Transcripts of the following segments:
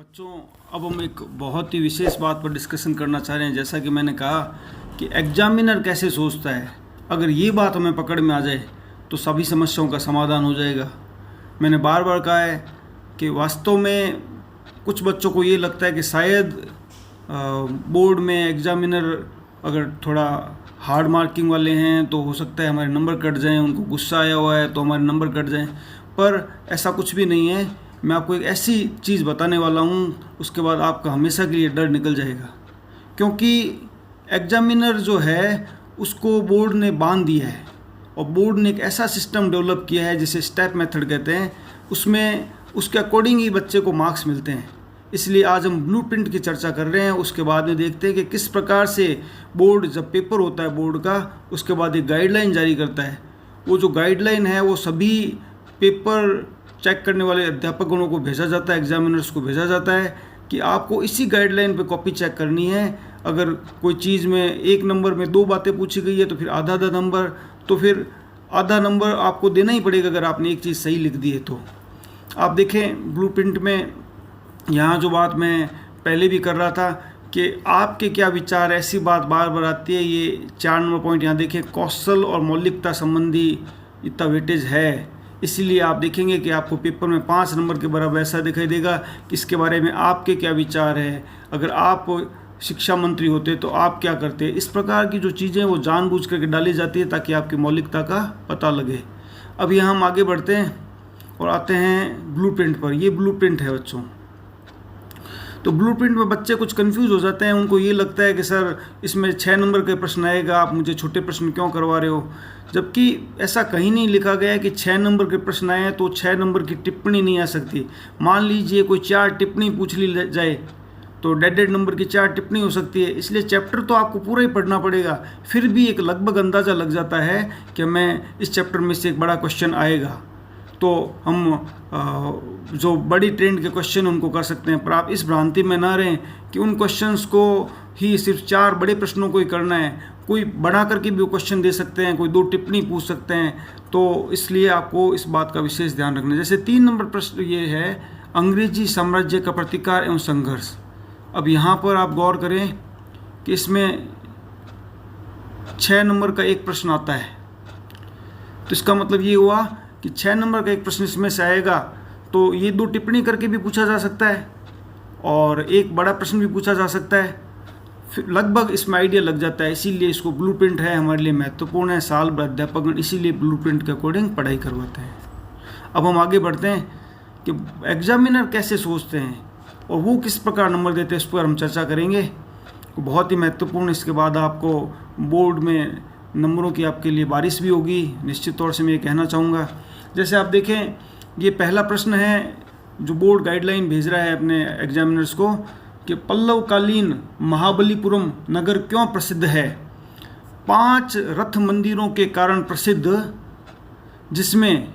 बच्चों, अब हम एक बहुत ही विशेष बात पर डिस्कशन करना चाह रहे हैं। जैसा कि मैंने कहा कि एग्जामिनर कैसे सोचता है, अगर ये बात हमें पकड़ में आ जाए तो सभी समस्याओं का समाधान हो जाएगा। मैंने बार बार कहा है कि वास्तव में कुछ बच्चों को ये लगता है कि शायद बोर्ड में एग्जामिनर अगर थोड़ा हार्ड मार्किंग वाले हैं तो हो सकता है हमारे नंबर कट जाएं, उनको गुस्सा आया हुआ है तो हमारे नंबर कट जाएं, पर ऐसा कुछ भी नहीं है। मैं आपको एक ऐसी चीज़ बताने वाला हूँ, उसके बाद आपका हमेशा के लिए डर निकल जाएगा। क्योंकि एग्जामिनर जो है उसको बोर्ड ने बांध दिया है और बोर्ड ने एक ऐसा सिस्टम डेवलप किया है जिसे स्टेप मेथड कहते हैं। उसमें उसके अकॉर्डिंग ही बच्चे को मार्क्स मिलते हैं। इसलिए आज हम ब्लूप्रिंट की चर्चा कर रहे हैं। उसके बाद में देखते हैं कि किस प्रकार से बोर्ड, जब पेपर होता है बोर्ड का, उसके बाद एक गाइडलाइन जारी करता है। वो जो गाइडलाइन है वो सभी पेपर चेक करने वाले अध्यापकों को भेजा जाता है, एग्जामिनर्स को भेजा जाता है कि आपको इसी गाइडलाइन पे कॉपी चेक करनी है। अगर कोई चीज़ में एक नंबर में 2 बातें पूछी गई है तो फिर आधा आधा नंबर, तो फिर आधा नंबर आपको देना ही पड़ेगा अगर आपने एक चीज़ सही लिख दी है तो। आप देखें ब्लूप्रिंट में यहाँ जो बात मैं पहले भी कर रहा था कि आपके क्या विचार, ऐसी बात बार बार आती है। ये 4 नंबर पॉइंट यहाँ देखें, कौशल और मौलिकता संबंधी इतना वेटेज है। इसीलिए आप देखेंगे कि आपको पेपर में 5 नंबर के बराबर ऐसा दिखाई देगा कि इसके बारे में आपके क्या विचार है, अगर आप शिक्षा मंत्री होते तो आप क्या करते। इस प्रकार की जो चीज़ें वो जानबूझ करके डाली जाती है ताकि आपकी मौलिकता का पता लगे। अब यहाँ हम आगे बढ़ते हैं और आते हैं ब्लूप्रिंट पर। ये ब्लूप्रिंट है बच्चों। तो ब्लूप्रिंट में बच्चे कुछ कंफ्यूज हो जाते हैं। उनको ये लगता है कि सर इसमें 6 नंबर के प्रश्न आएगा, आप मुझे छोटे प्रश्न क्यों करवा रहे हो। जबकि ऐसा कहीं नहीं लिखा गया है कि 6 नंबर के प्रश्न आए हैं तो 6 नंबर की टिप्पणी नहीं आ सकती। मान लीजिए कोई 4 टिप्पणी पूछ ली जाए तो डेड नंबर की 4 टिप्पणी हो सकती है। इसलिए चैप्टर तो आपको पूरा ही पढ़ना पड़ेगा। फिर भी एक लगभग अंदाज़ा लग जाता है कि मैं इस चैप्टर में से एक बड़ा क्वेश्चन आएगा, तो हम जो बड़ी ट्रेंड के क्वेश्चन उनको कर सकते हैं। पर आप इस भ्रांति में ना रहें कि उन क्वेश्चंस को ही सिर्फ 4 बड़े प्रश्नों को ही करना है। कोई बढ़ा करके भी वो क्वेश्चन दे सकते हैं, कोई 2 टिप्पणी पूछ सकते हैं। तो इसलिए आपको इस बात का विशेष ध्यान रखना है। जैसे 3 नंबर प्रश्न ये है, अंग्रेजी साम्राज्य का प्रतिकार एवं संघर्ष। अब यहाँ पर आप गौर करें कि इसमें 6 नंबर का एक प्रश्न आता है। तो इसका मतलब ये हुआ कि 6 नंबर का एक प्रश्न इसमें से आएगा तो ये 2 टिप्पणी करके भी पूछा जा सकता है और एक बड़ा प्रश्न भी पूछा जा सकता है। फिर लगभग इसमें आइडिया लग जाता है। इसीलिए इसको ब्लूप्रिंट है, हमारे लिए महत्वपूर्ण है। साल भर अध्यापक इसीलिए ब्लूप्रिंट के अकॉर्डिंग पढ़ाई करवाते हैं। अब हम आगे बढ़ते हैं कि एग्जामिनर कैसे सोचते हैं और वो किस प्रकार नंबर देते हैं, इस पर हम चर्चा करेंगे। बहुत ही महत्वपूर्ण। इसके बाद आपको बोर्ड में नंबरों की आपके लिए बारिश भी होगी, निश्चित तौर से मैं ये कहना चाहूँगा। जैसे आप देखें, ये पहला प्रश्न है जो बोर्ड गाइडलाइन भेज रहा है अपने एग्जामिनर्स को कि पल्लवकालीन महाबलीपुरम नगर क्यों प्रसिद्ध है। 5 रथ मंदिरों के कारण प्रसिद्ध, जिसमें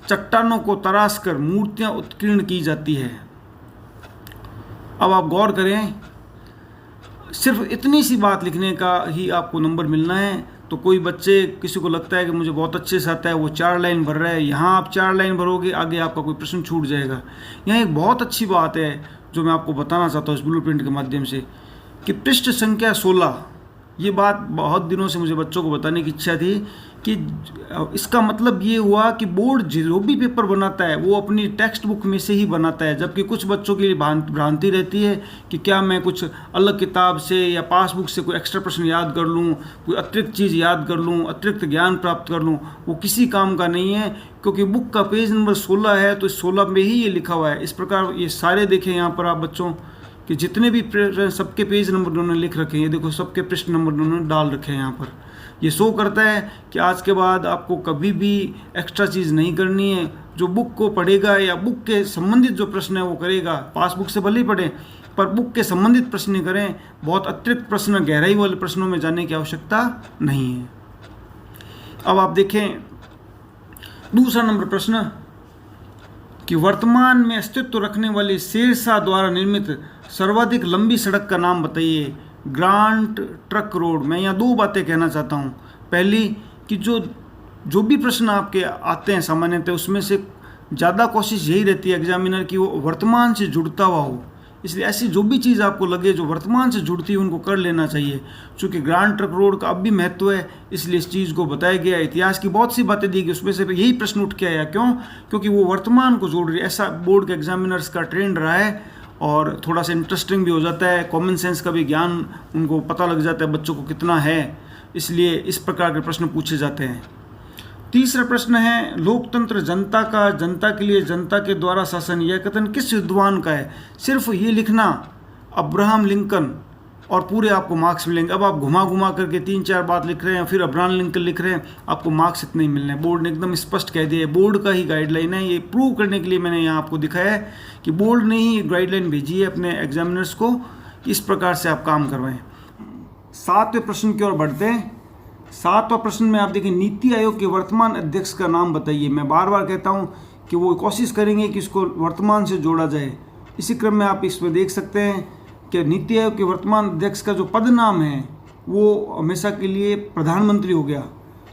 चट्टानों को तराश कर मूर्तियाँ उत्कीर्ण की जाती है। अब आप गौर करें, सिर्फ इतनी सी बात लिखने का ही आपको नंबर मिलना है। तो कोई बच्चे, किसी को लगता है कि मुझे बहुत अच्छे से आता है, वो 4 लाइन भर रहा है, यहाँ आप 4 लाइन भरोगे, आगे आपका कोई प्रश्न छूट जाएगा। यहाँ एक बहुत अच्छी बात है जो मैं आपको बताना चाहता हूँ इस ब्लूप्रिंट के माध्यम से कि पृष्ठ संख्या 16, ये बात बहुत दिनों से मुझे बच्चों को बताने की इच्छा थी कि इसका मतलब ये हुआ कि बोर्ड जो भी पेपर बनाता है वो अपनी टेक्स्ट बुक में से ही बनाता है। जबकि कुछ बच्चों की भ्रांति रहती है कि क्या मैं कुछ अलग किताब से या पासबुक से कोई एक्स्ट्रा प्रश्न याद कर लूँ, कोई अतिरिक्त चीज़ याद कर लूँ, अतिरिक्त ज्ञान प्राप्त कर लूँ। वो किसी काम का नहीं है, क्योंकि बुक का पेज नंबर 16 है तो 16 में ही ये लिखा हुआ है। इस प्रकार ये सारे देखें यहाँ पर आप बच्चों कि जितने भी सबके पेज नंबर उन्होंने लिख रखे हैं, ये देखो सबके पृष्ठ नंबर उन्होंने डाल रखे हैं यहाँ पर। ये शो करता है कि आज के बाद आपको कभी भी एक्स्ट्रा चीज़ नहीं करनी है। जो बुक को पढ़ेगा या बुक के संबंधित जो प्रश्न है वो करेगा, पासबुक से भले ही पढ़ें पर बुक के संबंधित प्रश्न करें। बहुत अतिरिक्त प्रश्न, गहराई वाले प्रश्नों में जाने की आवश्यकता नहीं है। अब आप देखें दूसरा नंबर प्रश्न कि वर्तमान में अस्तित्व रखने वाली शेरशाह द्वारा निर्मित सर्वाधिक लंबी सड़क का नाम बताइए। Grant truck road. मैं यहाँ 2 बातें कहना चाहता हूँ। पहली कि जो भी प्रश्न आपके आते हैं सामान्यतः उसमें से ज़्यादा कोशिश यही रहती है एग्जामिनर की वो वर्तमान से जुड़ता हुआ हो। इसलिए ऐसी जो भी चीज़ आपको लगे जो वर्तमान से जुड़ती है उनको कर लेना चाहिए। चूँकि ग्रांड ट्रक रोड का अब भी महत्व है, इसलिए इस चीज़ को बताया गया। इतिहास की बहुत सी बातें दी गई, उसमें से यही प्रश्न उठ के आया। क्यों? क्योंकि वो वर्तमान को जोड़ रही है। ऐसा बोर्ड के एग्जामिनर्स का ट्रेंड रहा है और थोड़ा सा इंटरेस्टिंग भी हो जाता है। कॉमन सेंस का भी ज्ञान उनको पता लग जाता है बच्चों को कितना है, इसलिए इस प्रकार के प्रश्न पूछे जाते हैं। तीसरा प्रश्न है, लोकतंत्र जनता का, जनता के लिए, जनता के द्वारा शासन, यह कथन किस विद्वान का है? सिर्फ ये लिखना अब्राहम लिंकन और पूरे आपको मार्क्स मिलेंगे। अब आप घुमा घुमा करके 3-4 बात लिख रहे हैं, फिर अब्राहम लिंकन लिख रहे हैं, आपको मार्क्स इतने ही मिलने हैं। बोर्ड ने एकदम स्पष्ट कह दिया है, बोर्ड का ही गाइडलाइन है। ये प्रूव करने के लिए मैंने यहाँ आपको दिखाया है कि बोर्ड ने ही गाइडलाइन भेजी है अपने एग्जामिनर्स को कि इस प्रकार से आप काम करवाएं। 7वें प्रश्न की ओर बढ़ते हैं। 7वां प्रश्न में आप देखिए, नीति आयोग के वर्तमान अध्यक्ष का नाम बताइए। मैं बार बार कहता हूं कि वो कोशिश करेंगे कि इसको वर्तमान से जोड़ा जाए। इसी क्रम में आप इसमें देख सकते हैं कि नीति आयोग के वर्तमान अध्यक्ष का जो पद नाम है वो हमेशा के लिए प्रधानमंत्री हो गया।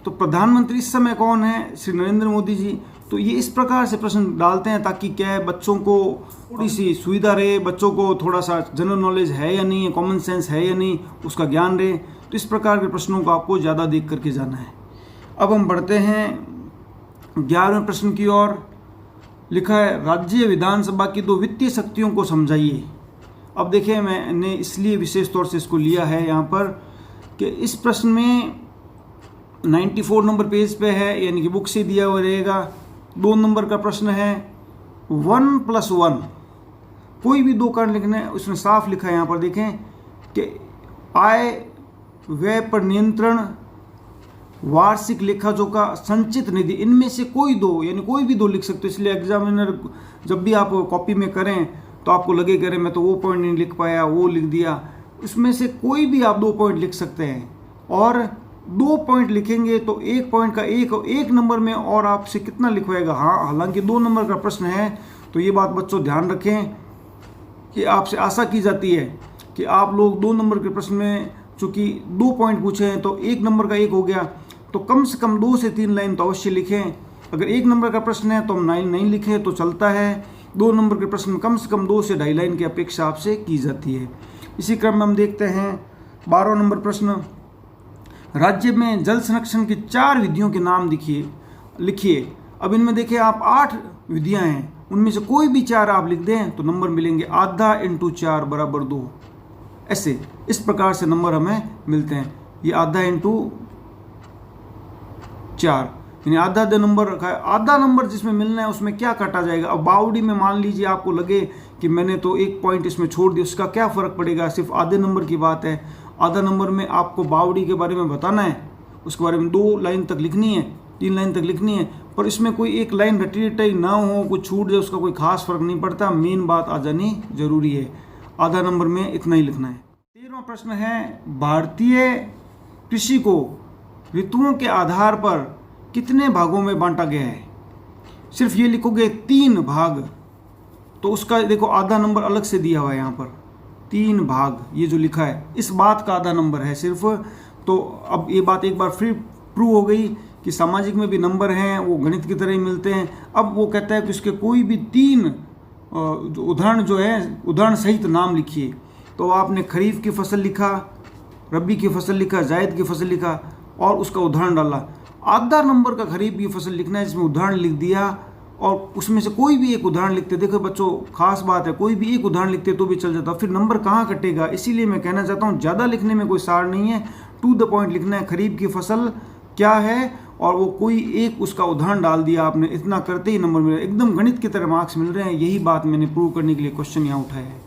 तो प्रधानमंत्री इस समय कौन है? श्री नरेंद्र मोदी जी। तो ये इस प्रकार से प्रश्न डालते हैं ताकि क्या है, बच्चों को थोड़ी सी सुविधा रहे, बच्चों को थोड़ा सा जनरल नॉलेज है या नहीं है, कॉमन सेंस है या नहीं, उसका ज्ञान रहे। तो इस प्रकार के प्रश्नों को आपको ज़्यादा देख करके जाना है। अब हम बढ़ते हैं 11वें प्रश्न की ओर। लिखा है, राज्य विधानसभा की 2 वित्तीय शक्तियों को समझाइए। अब देखिए, मैंने इसलिए विशेष तौर से इसको लिया है यहाँ पर कि इस प्रश्न में 94 नंबर पेज पे है, यानी कि बुक से दिया हुआ रहेगा। 2 नंबर का प्रश्न है, 1+1 कोई भी 2 कारण लिखना है। उसमें साफ लिखा है यहाँ पर देखें कि आय व्यय पर नियंत्रण, वार्षिक लेखा जोखा, संचित निधि, इनमें से कोई 2, यानी कोई भी 2 लिख सकते हो। इसलिए एग्जामिनर जब भी आप कॉपी में करें तो आपको लगे करें मैं तो वो पॉइंट नहीं लिख पाया, वो लिख दिया। इसमें से कोई भी आप 2 पॉइंट लिख सकते हैं। और 2 पॉइंट लिखेंगे तो 1 पॉइंट का एक नंबर में और आपसे कितना लिखवाएगा? हाँ, हालांकि 2 नंबर का प्रश्न है, तो ये बात बच्चों ध्यान रखें कि आपसे आशा की जाती है कि आप लोग 2 नंबर के प्रश्न में चूँकि 2 पॉइंट पूछे हैं तो 1 नंबर का 1 हो गया, तो कम से कम 2 से 3 लाइन तो अवश्य लिखें। अगर 1 नंबर का प्रश्न है तो हम नहीं लिखें तो चलता है। 2 नंबर के प्रश्न में कम से कम 2 से 2.5 लाइन की अपेक्षा आपसे की जाती है। इसी क्रम में हम देखते हैं 12वां नंबर प्रश्न। राज्य में जल संरक्षण की 4 विधियों के नाम लिखिए। अब इनमें देखिए आप 8 विधियां हैं, उनमें से कोई भी 4 आप लिख दें तो नंबर मिलेंगे। आधा × 4 = 2। ऐसे इस प्रकार से नंबर हमें मिलते हैं। ये आधा × 4 यानी आधा नंबर रखा है। आधा नंबर जिसमें मिलना है उसमें क्या काटा जाएगा? अब बावड़ी में मान लीजिए आपको लगे कि मैंने तो 1 पॉइंट इसमें छोड़ दिया, उसका क्या फ़र्क पड़ेगा? सिर्फ आधे नंबर की बात है। आधा नंबर में आपको बावड़ी के बारे में बताना है, उसके बारे में 2 लाइन तक लिखनी है, 3 लाइन तक लिखनी है, पर इसमें कोई 1 लाइन रटी रटाई ना हो, कुछ छूट जाए, उसका कोई खास फर्क नहीं पड़ता। मेन बात आ जानी जरूरी है। आधा नंबर में इतना ही लिखना है। 13वां प्रश्न है, भारतीय कृषि को ऋतुओं के आधार पर कितने भागों में बांटा गया है? सिर्फ ये लिखोगे 3 भाग, तो उसका देखो आधा नंबर अलग से दिया हुआ है यहाँ पर। 3 भाग ये जो लिखा है, इस बात का आधा नंबर है सिर्फ। तो अब ये बात एक बार फिर प्रूव हो गई कि सामाजिक में भी नंबर हैं, वो गणित की तरह ही मिलते हैं। अब वो कहता है कि उसके कोई भी 3 उदाहरण सहित नाम लिखिए। तो आपने खरीफ की फसल लिखा, रबी की फसल लिखा, जायद की फसल लिखा और उसका उदाहरण डाला। आधा नंबर का खरीफ की फसल लिखना है जिसमें उदाहरण लिख दिया और उसमें से कोई भी एक उदाहरण लिखते। देखो बच्चों, खास बात है, कोई भी एक उदाहरण लिखते तो भी चल जाता, फिर नंबर कहाँ कटेगा। इसीलिए मैं कहना चाहता हूँ ज़्यादा लिखने में कोई सार नहीं है, टू द पॉइंट लिखना है। खरीफ की फसल क्या है और वो कोई एक उसका उदाहरण डाल दिया आपने, इतना करते ही नंबर मिले। एकदम गणित की तरह मार्क्स मिल रहे हैं। यही बात मैंने प्रूव करने के लिए क्वेश्चन यहाँ उठाया है।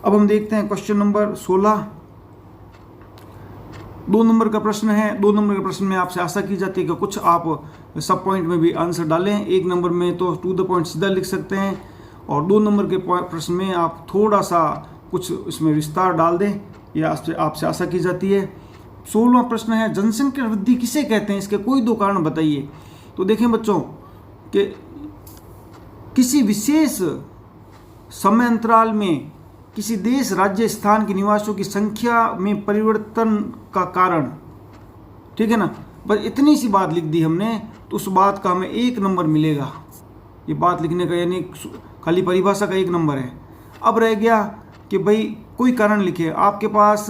अब हम देखते हैं क्वेश्चन नंबर 16। 2 नंबर का प्रश्न है। 2 नंबर के प्रश्न में आपसे आशा की जाती है कि कुछ आप सब पॉइंट में भी आंसर डालें। 1 नंबर में तो टू द पॉइंट सीधा लिख सकते हैं और 2 नंबर के प्रश्न में आप थोड़ा सा कुछ इसमें विस्तार डाल दें, यह आपसे आशा की जाती है। 16वां प्रश्न है, जनसंख्या वृद्धि किसे कहते हैं? इसके कोई 2 कारण बताइए। तो देखें बच्चों कि किसी विशेष समय अंतराल में किसी देश, राज्य, स्थान के निवासियों की संख्या में परिवर्तन का कारण, ठीक है ना। बस इतनी सी बात लिख दी हमने तो उस बात का हमें 1 नंबर मिलेगा। ये बात लिखने का, यानी खाली परिभाषा का 1 नंबर है। अब रह गया कि भाई कोई कारण लिखे। आपके पास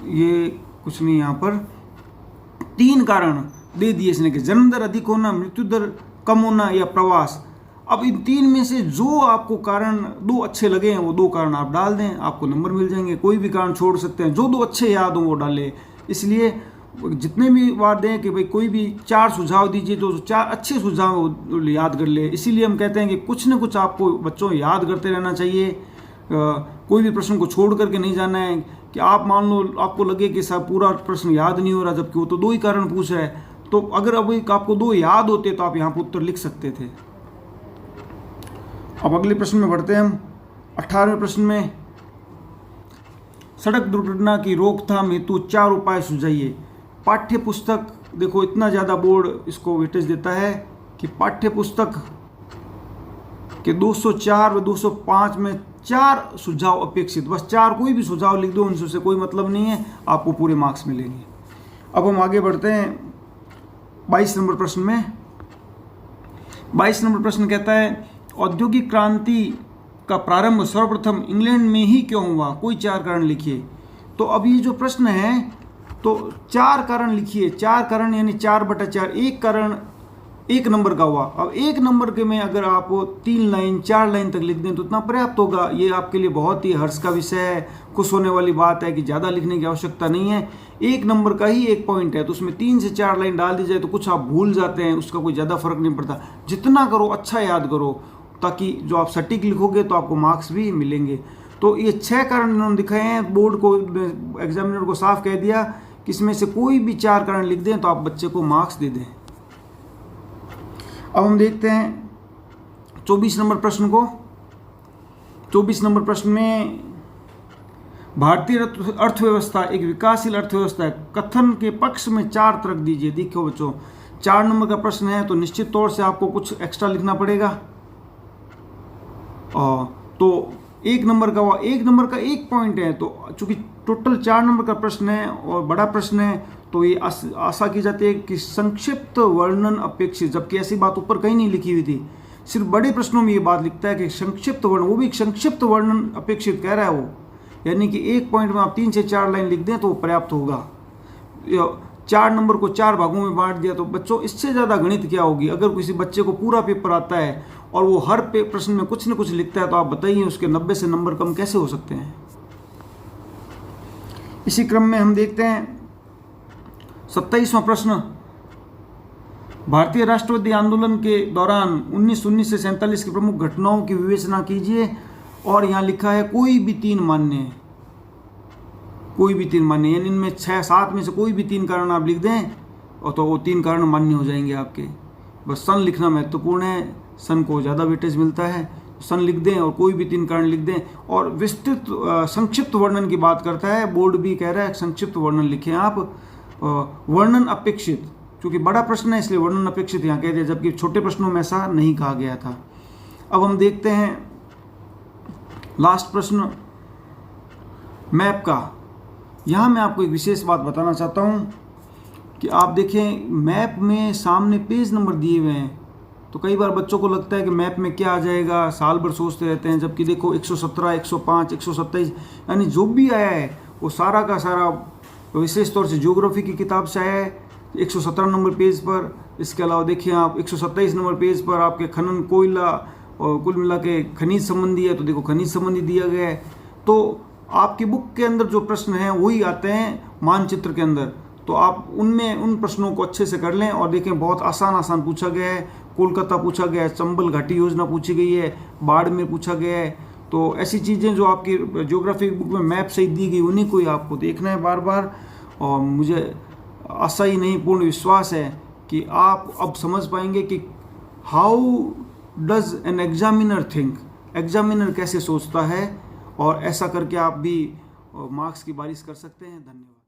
ये कुछ नहीं, यहाँ पर 3 कारण दे दिए इसने कि जन्म दर अधिक होना, मृत्यु दर कम होना या प्रवास। अब इन 3 में से जो आपको कारण 2 अच्छे लगे हैं वो 2 कारण आप डाल दें, आपको नंबर मिल जाएंगे। कोई भी कारण छोड़ सकते हैं, जो 2 अच्छे याद हो वो डालें। इसलिए जितने भी बार दें कि भाई कोई भी 4 सुझाव दीजिए, जो 4 अच्छे सुझाव याद कर ले। इसीलिए हम कहते हैं कि कुछ न कुछ आपको बच्चों याद करते रहना चाहिए। कोई भी प्रश्न को छोड़ करके नहीं जाना है कि आप मान लो आपको लगे कि साहब पूरा प्रश्न याद नहीं हो रहा, जबकि वो तो 2 ही कारण पूछा है। तो अगर अब आपको 2 याद होते तो आप यहाँ पर उत्तर लिख सकते थे। अब अगले प्रश्न में बढ़ते हैं हम। 18वें प्रश्न में, सड़क दुर्घटना की रोकथाम हेतु 4 उपाय सुझाइए। पाठ्य पुस्तक, देखो इतना ज़्यादा बोर्ड इसको वेटेज देता है कि पाठ्य पुस्तक के 204 व 205 में 4 सुझाव अपेक्षित। बस 4 कोई भी सुझाव लिख दो, उनसे कोई मतलब नहीं है, आपको पूरे मार्क्स मिलेंगे। अब हम आगे बढ़ते हैं 22 नंबर प्रश्न में। 22 नंबर प्रश्न कहता है, औद्योगिक क्रांति का प्रारंभ सर्वप्रथम इंग्लैंड में ही क्यों हुआ? कोई 4 कारण लिखिए। तो अब ये जो प्रश्न है तो 4 कारण लिखिए। 4 कारण यानी 4/4। 1 कारण 1 नंबर का हुआ। अब 1 नंबर के में अगर आप 3 लाइन 4 लाइन तक लिख दें तो इतना पर्याप्त होगा। ये आपके लिए बहुत ही हर्ष का विषय है, खुश होने वाली बात है कि ज़्यादा लिखने की आवश्यकता नहीं है। 1 नंबर का ही 1 पॉइंट है, तो उसमें 3 से 4 लाइन डाल दी जाए तो कुछ आप भूल जाते हैं, उसका कोई ज़्यादा फर्क नहीं पड़ता। जितना करो अच्छा याद करो, ताकि जो आप सटीक लिखोगे तो आपको मार्क्स भी मिलेंगे। तो ये 6 कारण इन्होंने दिखाए हैं। बोर्ड को, एग्जामिनर को साफ कह दिया कि इसमें से कोई भी 4 कारण लिख दें तो आप बच्चे को मार्क्स दे दें। अब हम देखते हैं 24 नंबर प्रश्न को। 24 नंबर प्रश्न में, भारतीय अर्थव्यवस्था एक विकासशील अर्थव्यवस्था है, कथन के पक्ष में 4 तर्क दीजिए। देखो बच्चों, 4 नंबर का प्रश्न है तो निश्चित तौर से आपको कुछ एक्स्ट्रा लिखना पड़ेगा। तो 1 नंबर का हुआ, 1 नंबर का 1 पॉइंट है, तो चूंकि टोटल 4 नंबर का प्रश्न है और बड़ा प्रश्न है तो ये आशा की जाती है कि संक्षिप्त वर्णन अपेक्षित, जबकि ऐसी बात ऊपर कहीं नहीं लिखी हुई थी। सिर्फ बड़े प्रश्नों में ये बात लिखता है कि संक्षिप्त वर्णन, वो भी संक्षिप्त वर्णन अपेक्षित कह रहा है वो, यानी कि 1 पॉइंट में आप 3 से 4 लाइन लिख दें तो वो पर्याप्त होगा। 4 नंबर को 4 भागों में बांट दिया तो बच्चों इससे ज़्यादा गणित क्या होगी। अगर किसी बच्चे को पूरा पेपर आता है और वो हर प्रश्न में कुछ न कुछ लिखता है तो आप बताइए उसके 90 से नंबर कम कैसे हो सकते हैं। इसी क्रम में हम देखते हैं 27वां प्रश्न, भारतीय राष्ट्रवादी आंदोलन के दौरान 1919 से 47 की प्रमुख घटनाओं की विवेचना कीजिए। और यहाँ लिखा है कोई भी 3 मान्य है, कोई भी 3 मान्य, यानी इनमें 6-7 में से कोई भी 3 कारण आप लिख दें और तो वो 3 कारण मान्य हो जाएंगे आपके। बस सन लिखना महत्वपूर्ण है, सन को ज़्यादा वेटेज मिलता है। सन लिख दें और कोई भी 3 कारण लिख दें। और विस्तृत संक्षिप्त वर्णन की बात करता है, बोर्ड भी कह रहा है संक्षिप्त वर्णन लिखें आप। वर्णन अपेक्षित, क्योंकि बड़ा प्रश्न है इसलिए वर्णन अपेक्षित यहाँ कह दिया, जबकि छोटे प्रश्नों में ऐसा नहीं कहा गया था। अब हम देखते हैं लास्ट प्रश्न मैप का। यहाँ मैं आपको एक विशेष बात बताना चाहता हूँ कि आप देखें मैप में सामने पेज नंबर दिए हुए हैं, तो कई बार बच्चों को लगता है कि मैप में क्या आ जाएगा, साल भर सोचते रहते हैं। जबकि देखो 117, 105, 127 यानी जो भी आया है वो सारा का सारा विशेष तौर से ज्योग्राफी की किताब से आया है 117 नंबर पेज पर। इसके अलावा देखिए आप 127 नंबर पेज पर आपके खनन, कोयला और कुल मिला के खनिज संबंधी है, तो देखो खनिज संबंधी दिया गया है। तो आपकी बुक के अंदर जो प्रश्न हैं वही आते हैं मानचित्र के अंदर, तो आप उनमें उन प्रश्नों को अच्छे से कर लें। और देखें बहुत आसान पूछा गया है, कोलकाता पूछा गया है, चंबल घाटी योजना पूछी गई है, बाड़मेर पूछा गया है। तो ऐसी चीज़ें जो आपकी ज्योग्राफी बुक में मैप सही दी गई उन्हीं को ही आपको देखना है बार बार। और मुझे आशा ही नहीं पूर्ण विश्वास है कि आप अब समझ पाएंगे कि how does N examiner think, examiner कैसे सोचता है, और ऐसा करके आप भी मार्क्स की बारिश कर सकते हैं। धन्यवाद।